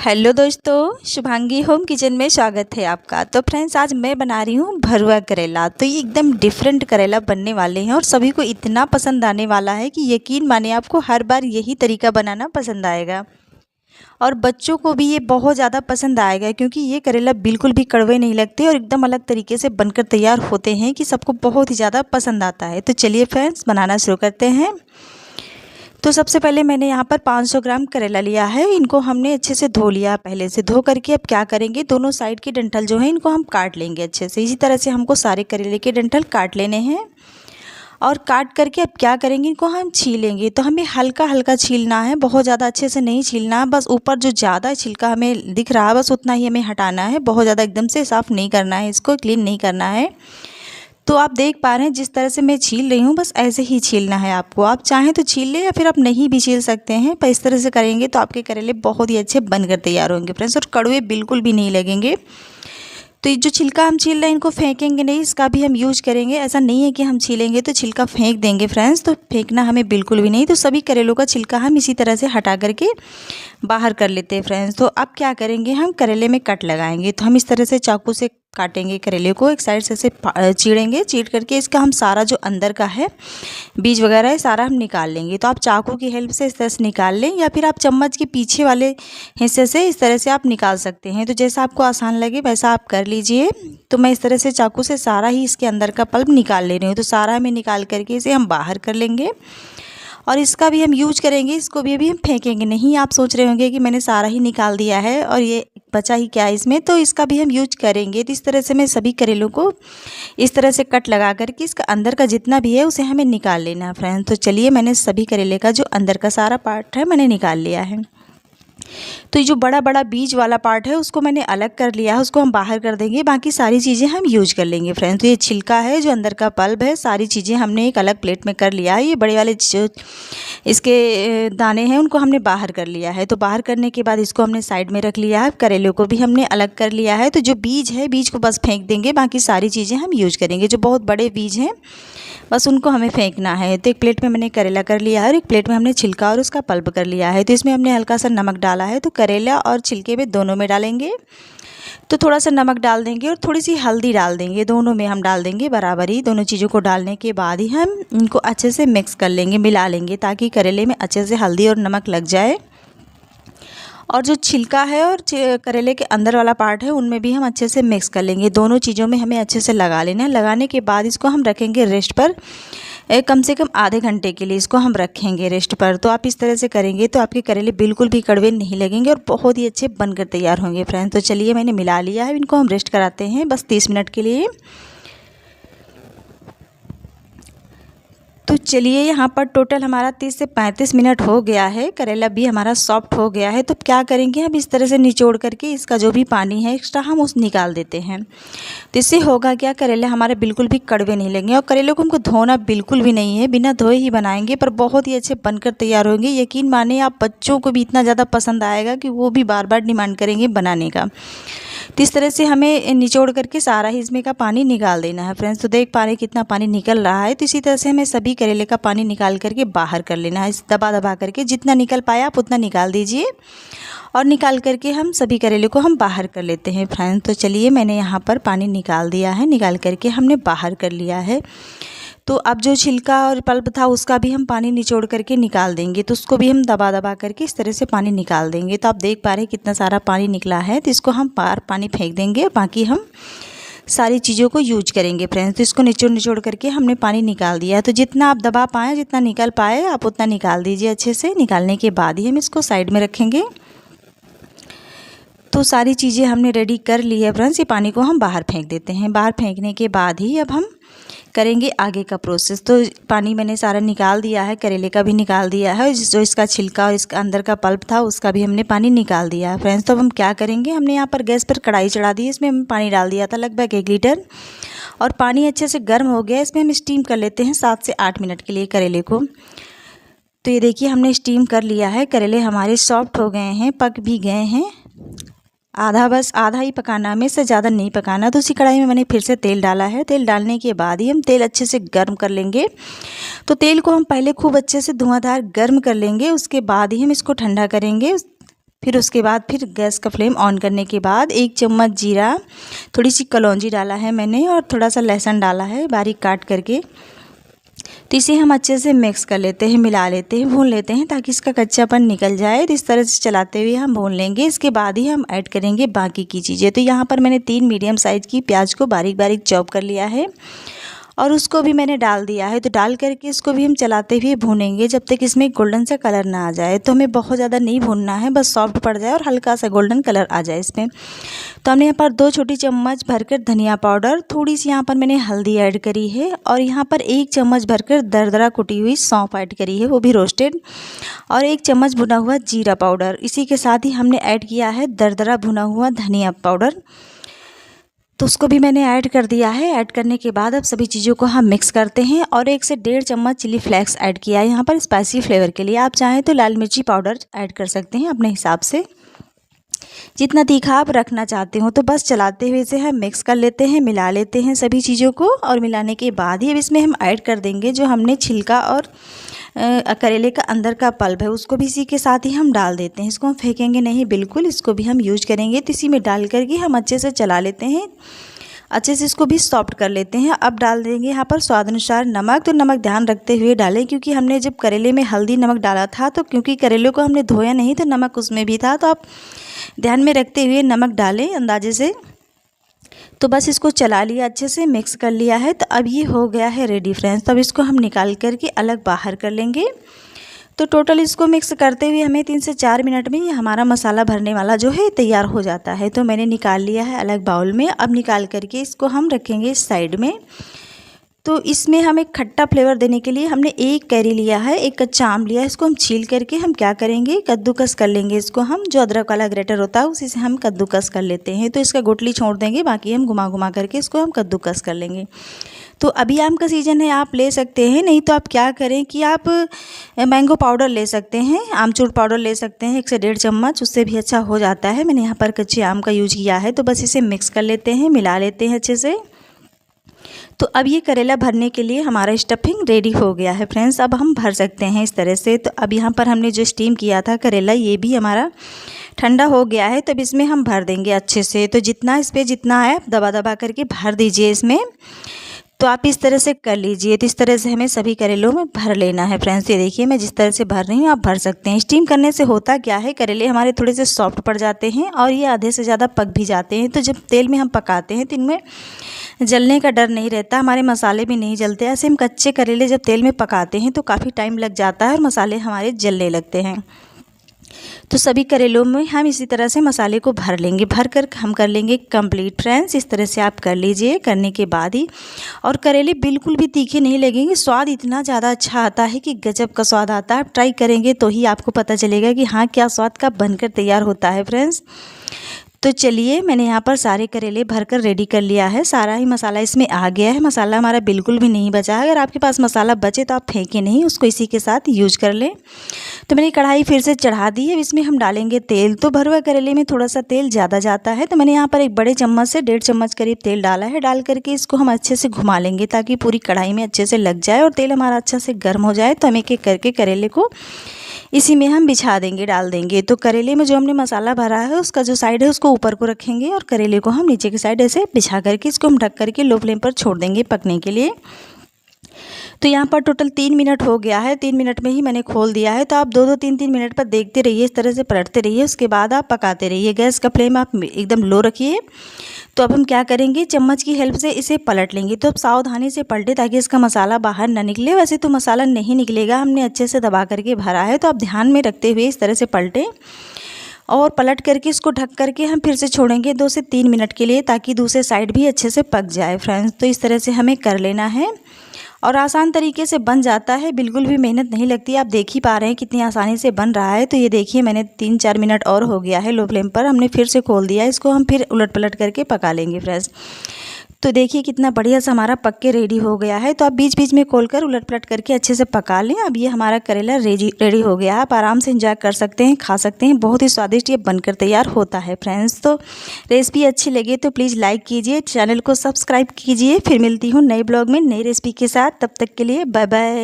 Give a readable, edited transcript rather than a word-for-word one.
Hello दोस्तों, Shubhangi home kitchen में स्वागत है आपका। तो फ्रेंड्स, आज मैं बना रही हूँ भरुआ करेला। तो ये एकदम डिफरेंट करेला बनने वाले हैं और सभी को इतना पसंद आने वाला है कि यकीन माने आपको हर बार यही तरीका बनाना पसंद आएगा। और बच्चों को भी ये बहुत ज़्यादा पसंद आएगा क्योंकि ये करेला बिल्कुल भी कड़वे नहीं लगते और एकदम अलग तरीके से बनकर तैयार होते हैं कि सबको बहुत ही ज़्यादा पसंद आता है। तो चलिए फ्रेंड्स, बनाना शुरू करते हैं। तो सबसे पहले मैंने यहाँ पर 500 ग्राम करेला लिया है। इनको हमने अच्छे से धो लिया पहले से। धो करके अब क्या करेंगे, दोनों साइड के डंठल जो है इनको हम काट लेंगे अच्छे से। इसी तरह से हमको सारे करेले के डंठल काट लेने हैं। और काट करके अब क्या करेंगे, इनको हम छीलेंगे। तो हमें हल्का हल्का छीलना है, बहुत ज़्यादा अच्छे से नहीं छीलना है। बस ऊपर जो ज़्यादा छिलका हमें दिख रहा है बस उतना ही हमें हटाना है। बहुत ज़्यादा एकदम से साफ़ नहीं करना है, इसको क्लीन नहीं करना है। तो आप देख पा रहे हैं जिस तरह से मैं छील रही हूँ, बस ऐसे ही छीलना है आपको। आप चाहें तो छील लें या फिर आप नहीं भी छील सकते हैं, पर इस तरह से करेंगे तो आपके करेले बहुत ही अच्छे बनकर तैयार होंगे फ्रेंड्स, और कड़वे बिल्कुल भी नहीं लगेंगे। तो ये जो छिलका हम छील रहे हैं इनको फेंकेंगे नहीं, इसका भी हम यूज करेंगे। ऐसा नहीं है कि हम छीलेंगे तो छिलका फेंक देंगे फ्रेंड्स, तो फेंकना हमें बिल्कुल भी नहीं। तो सभी करेलों का छिलका हम इसी तरह से हटा करके बाहर कर लेते हैं फ्रेंड्स। तो अब क्या करेंगे, हम करेले में कट लगाएंगे। तो हम इस तरह से चाकू से काटेंगे करेले को, एक साइड से चीरेंगे। चीर करके इसका हम सारा जो अंदर का है बीज वगैरह है सारा हम निकाल लेंगे। तो आप चाकू की हेल्प से इस तरह से निकाल लें या फिर आप चम्मच के पीछे वाले हिस्से से इस तरह से आप निकाल सकते हैं। तो जैसा आपको आसान लगे वैसा आप कर लीजिए। तो मैं इस तरह से चाकू से सारा ही इसके अंदर का पल्प निकाल ले रही हूँ। तो सारा हमें निकाल करके इसे हम बाहर कर लेंगे और इसका भी हम यूज करेंगे। इसको भी अभी हम फेंकेंगे नहीं। आप सोच रहे होंगे कि मैंने सारा ही निकाल दिया है और ये बचा ही क्या है इसमें, तो इसका भी हम यूज करेंगे। तो इस तरह से मैं सभी करेलों को इस तरह से कट लगा करके इसका अंदर का जितना भी है उसे हमें निकाल लेना है फ्रेंड्स। तो चलिए, मैंने सभी करेले का जो अंदर का सारा पार्ट है मैंने निकाल लिया है। तो ये जो बड़ा बड़ा बीज वाला पार्ट है उसको मैंने अलग कर लिया है, उसको हम बाहर कर देंगे। बाकी सारी चीज़ें हम यूज कर लेंगे फ्रेंड्स। तो ये छिलका है, जो अंदर का पल्प है, सारी चीज़ें हमने एक अलग प्लेट में कर लिया है। ये बड़े वाले जो इसके दाने हैं उनको हमने बाहर कर लिया है। तो बाहर करने के बाद इसको हमने साइड में रख लिया है। करेले को भी हमने अलग कर लिया है। तो जो बीज है बीज को बस फेंक देंगे, बाकी सारी चीज़ें हम यूज करेंगे। जो बहुत बड़े बीज हैं बस उनको हमें फेंकना है। तो एक प्लेट में मैंने करेला कर लिया है और एक प्लेट में हमने छिलका और उसका पल्प कर लिया है। तो इसमें हमने हल्का सा नमक डाला है। तो करेला और छिलके में दोनों में डालेंगे। तो थोड़ा सा नमक डाल देंगे और थोड़ी सी हल्दी डाल देंगे, दोनों में हम डाल देंगे बराबर ही। दोनों चीज़ों को डालने के बाद ही हम इनको अच्छे से मिक्स कर लेंगे, मिला लेंगे, ताकि करेले में अच्छे से हल्दी और नमक लग जाए। और जो छिलका है और करेले के अंदर वाला पार्ट है उनमें भी हम अच्छे से मिक्स कर लेंगे। दोनों चीज़ों में हमें अच्छे से लगा लेना है। लगाने के बाद इसको हम रखेंगे रेस्ट पर। कम से कम आधे घंटे के लिए इसको हम रखेंगे रेस्ट पर। तो आप इस तरह से करेंगे तो आपके करेले बिल्कुल भी कड़वे नहीं लगेंगे और बहुत ही अच्छे बनकर तैयार होंगे फ्रेंड्स। तो चलिए, मैंने मिला लिया है, इनको हम रेस्ट कराते हैं बस 30 मिनट के लिए। तो चलिए, यहाँ पर टोटल हमारा 30 से 35 मिनट हो गया है। करेला भी हमारा सॉफ्ट हो गया है। तो क्या करेंगे, हम इस तरह से निचोड़ करके इसका जो भी पानी है एक्स्ट्रा हम उस निकाल देते हैं। तो इससे होगा क्या, करेले हमारे बिल्कुल भी कड़वे नहीं लगेंगे। और करेले को हमको धोना बिल्कुल भी नहीं है, बिना धोए ही बनाएंगे, पर बहुत ही अच्छे बनकर तैयार होंगे। यकीन माने, आप बच्चों को भी इतना ज़्यादा पसंद आएगा कि वो भी बार बार डिमांड करेंगे बनाने का। तो इस तरह से हमें निचोड़ करके सारा ही इसमें का पानी निकाल देना है फ्रेंड्स। तो देख पा रहे हैं कितना पानी निकल रहा है। तो इसी तरह से हमें सभी करेले का पानी निकाल करके बाहर कर लेना है। दबा दबा करके जितना निकल पाया आप उतना निकाल दीजिए और निकाल करके हम सभी करेले को हम बाहर कर लेते हैं फ्रेंड्स। तो चलिए, मैंने यहाँ पर पानी निकाल दिया है, निकाल करके हमने बाहर कर लिया है। तो अब जो छिलका और पल्प था उसका भी हम पानी निचोड़ करके निकाल देंगे। तो उसको भी हम दबा दबा करके इस तरह से पानी निकाल देंगे। तो आप देख पा रहे हैं कितना सारा पानी निकला है। तो इसको हम बाहर पानी फेंक देंगे, बाकी हम सारी चीज़ों को यूज करेंगे फ्रेंड्स। तो इसको निचोड़ निचोड़ करके हमने पानी निकाल दिया है। तो जितना आप दबा पाएँ, जितना निकल पाए आप उतना निकाल दीजिए अच्छे से। निकालने के बाद ही हम इसको साइड में रखेंगे। तो सारी चीज़ें हमने रेडी कर ली है फ्रेंड्स। ये पानी को हम बाहर फेंक देते हैं। बाहर फेंकने के बाद ही अब हम करेंगे आगे का प्रोसेस। तो पानी मैंने सारा निकाल दिया है, करेले का भी निकाल दिया है, जो इसका छिलका और इसका अंदर का पल्प था उसका भी हमने पानी निकाल दिया है फ्रेंड्स। तो अब हम क्या करेंगे, हमने यहाँ पर गैस पर कढ़ाई चढ़ा दी है। इसमें हम पानी डाल दिया था लगभग 1 लीटर और पानी अच्छे से गर्म हो गया। इसमें हम स्टीम कर लेते हैं 7 से 8 मिनट के लिए करेले को। तो ये देखिए, हमने स्टीम कर लिया है। करेले हमारे सॉफ्ट हो गए हैं, पक भी गए हैं। बस आधा ही पकाना, हमें इससे ज़्यादा नहीं पकाना। तो उसी कढ़ाई में मैंने फिर से तेल डाला है। तेल डालने के बाद ही हम तेल अच्छे से गर्म कर लेंगे। तो तेल को हम पहले खूब अच्छे से धुआंधार गर्म कर लेंगे, उसके बाद ही हम इसको ठंडा करेंगे। फिर उसके बाद फिर गैस का फ्लेम ऑन करने के बाद 1 चम्मच जीरा, थोड़ी सी कलौंजी डाला है मैंने और थोड़ा सा लहसुन डाला है बारीक काट करके। तो इसे हम अच्छे से मिक्स कर लेते हैं, मिला लेते हैं, भून लेते हैं ताकि इसका कच्चापन निकल जाए। तो इस तरह से चलाते हुए हम भून लेंगे। इसके बाद ही हम ऐड करेंगे बाकी की चीज़ें। तो यहाँ पर मैंने 3 मीडियम साइज़ की प्याज को बारीक बारीक चॉप कर लिया है और उसको भी मैंने डाल दिया है। तो डाल करके इसको भी हम चलाते हुए भूनेंगे जब तक इसमें गोल्डन सा कलर ना आ जाए। तो हमें बहुत ज़्यादा नहीं भूनना है, बस सॉफ्ट पड़ जाए और हल्का सा गोल्डन कलर आ जाए इसमें। तो हमने यहाँ पर 2 छोटी चम्मच भरकर धनिया पाउडर, थोड़ी सी यहाँ पर मैंने हल्दी ऐड करी है और यहाँ पर 1 चम्मच भरकर दरदरा कुटी हुई सौंफ ऐड करी है, वो भी रोस्टेड, और 1 चम्मच भुना हुआ जीरा पाउडर। इसी के साथ ही हमने ऐड किया है दरदरा भुना हुआ धनिया पाउडर, तो उसको भी मैंने ऐड कर दिया है। ऐड करने के बाद अब सभी चीज़ों को हम मिक्स करते हैं और 1 से 1.5 चम्मच चिली फ्लेक्स ऐड किया है यहाँ पर स्पाइसी फ्लेवर के लिए। आप चाहें तो लाल मिर्ची पाउडर ऐड कर सकते हैं अपने हिसाब से, जितना तीखा आप रखना चाहते हो। तो बस चलाते हुए इसे हम मिक्स कर लेते हैं, मिला लेते हैं सभी चीज़ों को। और मिलाने के बाद ही अब इसमें हम ऐड कर देंगे जो हमने छिलका और करेले का अंदर का पल्प है, उसको भी इसी के साथ ही हम डाल देते हैं। इसको हम फेंकेंगे नहीं, बिल्कुल इसको भी हम यूज करेंगे। तो इसी में डाल करके हम अच्छे से चला लेते हैं, अच्छे से इसको भी सॉफ्ट कर लेते हैं। अब डाल देंगे यहाँ पर स्वाद अनुसार नमक। तो नमक ध्यान रखते हुए डालें क्योंकि हमने जब करेले में हल्दी नमक डाला था तो क्योंकि करेले को हमने धोया नहीं तो नमक उसमें भी था, तो आप ध्यान में रखते हुए नमक डालें अंदाजे से। तो बस इसको चला लिया, अच्छे से मिक्स कर लिया है। तो अब ये हो गया है रेडी फ्रेंड्स। तो अब इसको हम निकाल करके अलग बाहर कर लेंगे। तो टोटल इसको मिक्स करते हुए हमें 3 से 4 मिनट में ये हमारा मसाला भरने वाला जो है तैयार हो जाता है। तो मैंने निकाल लिया है अलग बाउल में। अब निकाल करके इसको हम रखेंगे साइड में। तो इसमें हमें खट्टा फ्लेवर देने के लिए हमने 1 कैरी लिया है, 1 कच्चा आम लिया है। इसको हम छील करके हम क्या करेंगे, कद्दूकस कर लेंगे इसको। हम जो अदरक वाला ग्रेटर होता है उसी से हम कद्दूकस कर लेते हैं। तो इसका गुठली छोड़ देंगे, बाकी हम घुमा घुमा करके इसको हम कद्दूकस कर लेंगे। तो अभी आम का सीज़न है, आप ले सकते हैं, नहीं तो आप क्या करें कि आप मैंगो पाउडर ले सकते हैं, आमचूर पाउडर ले सकते हैं 1 से 1.5 चम्मच, उससे भी अच्छा हो जाता है। मैंने यहाँ पर कच्चे आम का यूज किया है। तो बस इसे मिक्स कर लेते हैं, मिला लेते हैं अच्छे से। तो अब ये करेला भरने के लिए हमारा स्टफिंग रेडी हो गया है फ्रेंड्स। अब हम भर सकते हैं इस तरह से। तो अब यहाँ पर हमने जो स्टीम किया था करेला, ये भी हमारा ठंडा हो गया है। तब इसमें हम भर देंगे अच्छे से। तो जितना इस पर जितना है दबा दबा करके भर दीजिए इसमें। तो आप इस तरह से कर लीजिए। तो इस तरह से हमें सभी करेलों में भर लेना है फ्रेंड्स। ये देखिए मैं जिस तरह से भर रही हूँ आप भर सकते हैं। स्टीम करने से होता क्या है, करेले हमारे थोड़े से सॉफ्ट पड़ जाते हैं और ये आधे से ज़्यादा पक भी जाते हैं। तो जब तेल में हम पकाते हैं तो इनमें जलने का डर नहीं रहता, हमारे मसाले भी नहीं जलते। ऐसे हम कच्चे करेले जब तेल में पकाते हैं तो काफ़ी टाइम लग जाता है और मसाले हमारे जलने लगते हैं। तो सभी करेलों में हम इसी तरह से मसाले को भर लेंगे, भर कर हम कर लेंगे कंप्लीट फ्रेंड्स। इस तरह से आप कर लीजिए। करने के बाद ही, और करेले बिल्कुल भी तीखे नहीं लगेंगे, स्वाद इतना ज़्यादा अच्छा आता है कि गजब का स्वाद आता है। आप ट्राई करेंगे तो ही आपको पता चलेगा कि हाँ क्या स्वाद का बनकर तैयार होता है फ्रेंड्स। तो चलिए मैंने यहाँ पर सारे करेले भरकर रेडी कर लिया है। सारा ही मसाला इसमें आ गया है, मसाला हमारा बिल्कुल भी नहीं बचा है। अगर आपके पास मसाला बचे तो आप फेंकें नहीं, उसको इसी के साथ यूज कर लें। तो मैंने कढ़ाई फिर से चढ़ा दी है। अब इसमें हम डालेंगे तेल। तो भरुआ करेले में थोड़ा सा तेल ज़्यादा जाता है, तो मैंने यहाँ पर 1 बड़े चम्मच से 1.5 चम्मच करीब तेल डाला है। डाल करके इसको हम अच्छे से घुमा लेंगे ताकि पूरी कढ़ाई में अच्छे से लग जाए और तेल हमारा अच्छा से गर्म हो जाए। तो हम एक एक करके करेले को इसी में हम बिछा देंगे, डाल देंगे। तो करेले में जो हमने मसाला भरा है उसका जो साइड है उसको ऊपर को रखेंगे और करेले को हम नीचे की साइड ऐसे बिछा करके इसको हम ढक करके लो फ्लेम पर छोड़ देंगे पकने के लिए। तो यहाँ पर टोटल 3 मिनट हो गया है। 3 मिनट में ही मैंने खोल दिया है। तो आप 2-2 3-3 मिनट पर देखते रहिए, इस तरह से पलटते रहिए। उसके बाद आप पकाते रहिए। गैस का फ्लेम आप एकदम लो रखिए। तो अब हम क्या करेंगे, चम्मच की हेल्प से इसे पलट लेंगे। तो अब सावधानी से पलटे ताकि इसका मसाला बाहर ना निकले। वैसे तो मसाला नहीं निकलेगा, हमने अच्छे से दबा करके भरा है। तो आप ध्यान में रखते हुए इस तरह से पलटें और पलट करके इसको ढक करके हम फिर से छोड़ेंगे 2 से 3 मिनट के लिए ताकि दूसरे साइड भी अच्छे से पक जाए फ्रेंड्स। तो इस तरह से हमें कर लेना है और आसान तरीके से बन जाता है, बिल्कुल भी मेहनत नहीं लगती। आप देख ही पा रहे हैं कितनी आसानी से बन रहा है। तो ये देखिए मैंने 3-4 मिनट और हो गया है लो फ्लेम पर, हमने फिर से खोल दिया। इसको हम फिर उलट पलट करके पका लेंगे फ्रेंड्स। तो देखिए कितना बढ़िया सा हमारा पक के रेडी हो गया है। तो आप बीच बीच में खोलकर उलट पलट करके अच्छे से पका लें। अब ये हमारा करेला रेडी हो गया है। आप आराम से एंजॉय कर सकते हैं, खा सकते हैं। बहुत ही स्वादिष्ट ये बनकर तैयार होता है फ्रेंड्स। तो रेसिपी अच्छी लगे तो प्लीज़ लाइक कीजिए, चैनल को सब्सक्राइब कीजिए। फिर मिलती हूँ नए ब्लॉग में नई रेसिपी के साथ। तब तक के लिए बाय बाय।